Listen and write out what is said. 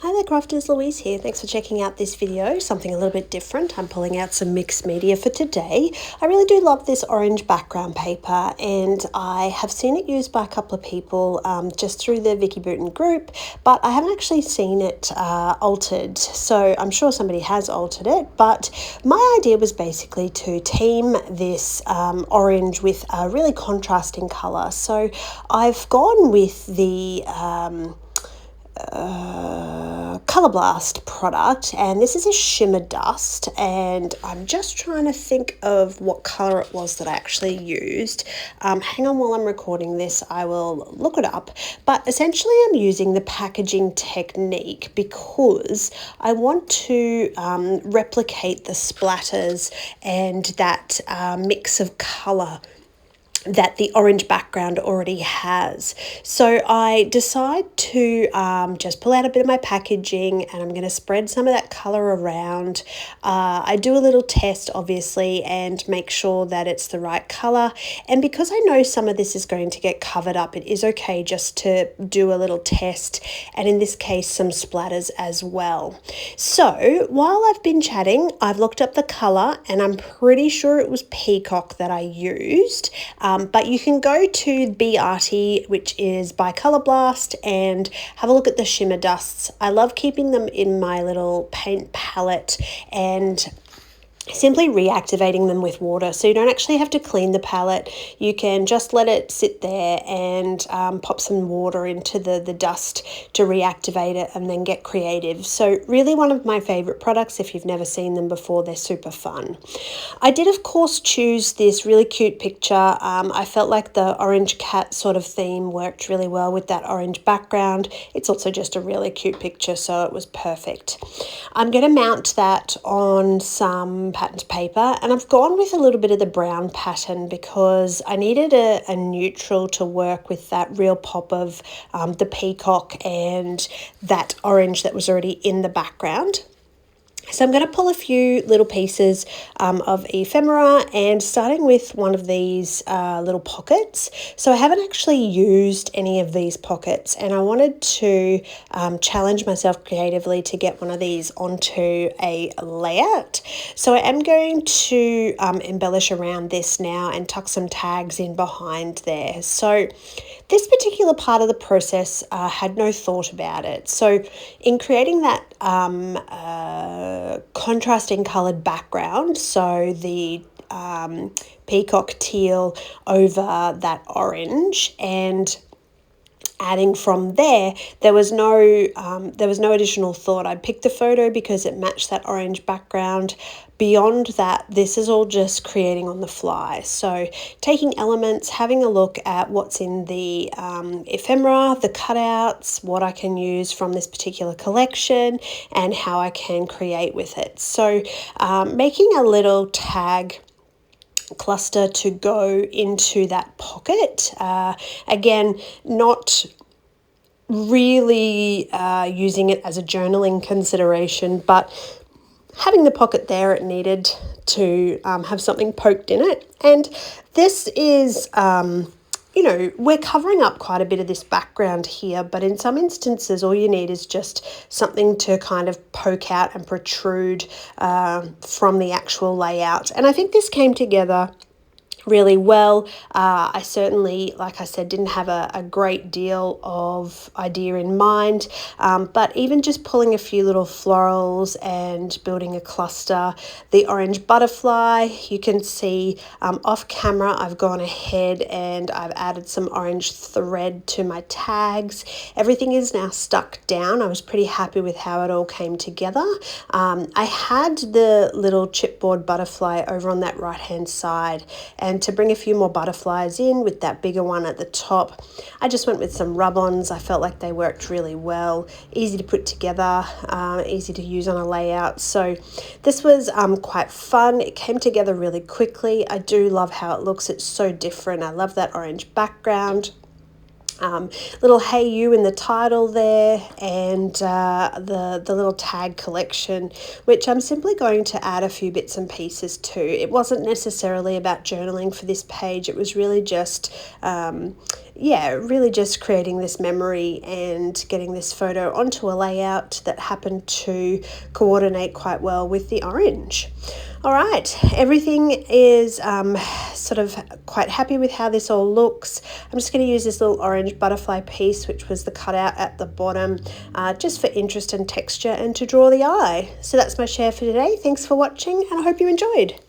Hi there crafters, Louise here. Thanks for checking out this video, something a little bit different. I'm pulling out some mixed media for today. I really do love this orange background paper and I have seen it used by a couple of people just through the Vicky Booten group, but I haven't actually seen it altered. So I'm sure somebody has altered it, but my idea was basically to team this orange with a really contrasting colour. So I've gone with the Colour Blast product, and this is a shimmer dust, and I'm just trying to think of what colour it was that I actually used. Hang on while I'm recording this, I will look it up, but essentially I'm using the packaging technique because I want to replicate the splatters and that mix of colour that the orange background already has. So I decide to just pull out a bit of my packaging and I'm going to spread some of that colour around. I do a little test obviously and make sure that it's the right colour, and because I know some of this is going to get covered up, it is okay just to do a little test, and in this case some splatters as well. So while I've been chatting, I've looked up the colour and I'm pretty sure it was Peacock that I used. But you can go to Be Arty, which is by Colour Blast, and have a look at the shimmer dusts. I love keeping them in my little paint palette and simply reactivating them with water, so you don't actually have to clean the palette. You can just let it sit there and pop some water into the dust to reactivate it and then get creative. So really one of my favorite products. If you've never seen them before, they're super fun. I did of course choose this really cute picture. I felt like the orange cat sort of theme worked really well with that orange background. It's also just a really cute picture, so it was perfect. I'm going to mount that on some patterned paper, and I've gone with a little bit of the brown pattern because I needed a neutral to work with that real pop of the peacock and that orange that was already in the background. So I'm going to pull a few little pieces of ephemera, and starting with one of these little pockets. So I haven't actually used any of these pockets, and I wanted to challenge myself creatively to get one of these onto a layout. So I am going to embellish around this now and tuck some tags in behind there. So this particular part of the process had no thought about it. So in creating that contrasting coloured background, so the peacock teal over that orange, and adding from there, there was no additional thought. I picked the photo because it matched that orange background. Beyond that, this is all just creating on the fly. So taking elements, having a look at what's in the ephemera, the cutouts, what I can use from this particular collection, and how I can create with it. So making a little tag cluster to go into that pocket. Again, not really using it as a journaling consideration, but having the pocket there, it needed to have something poked in it. And this is you know, we're covering up quite a bit of this background here, but in some instances all you need is just something to kind of poke out and protrude from the actual layout. And I think this came together really well. I certainly, like I said, didn't have a great deal of idea in mind, but even just pulling a few little florals and building a cluster. The orange butterfly, you can see off camera I've gone ahead and I've added some orange thread to my tags. Everything is now stuck down. I was pretty happy with how it all came together. I had the little chipboard butterfly over on that right hand side, and to bring a few more butterflies in with that bigger one at the top, I just went with some rub-ons. I felt like they worked really well, easy to put together, easy to use on a layout. So this was quite fun. It came together really quickly. I do love how it looks. It's so different. I love that orange background. little Hey You in the title there, and the little tag collection, which I'm simply going to add a few bits and pieces to. It wasn't necessarily about journaling for this page. It was really just really just creating this memory and getting this photo onto a layout that happened to coordinate quite well with the orange. All right, everything is sort of quite happy with how this all looks. I'm just going to use this little orange butterfly piece, which was the cutout at the bottom, just for interest and texture and to draw the eye. So that's my share for today. Thanks for watching, and I hope you enjoyed.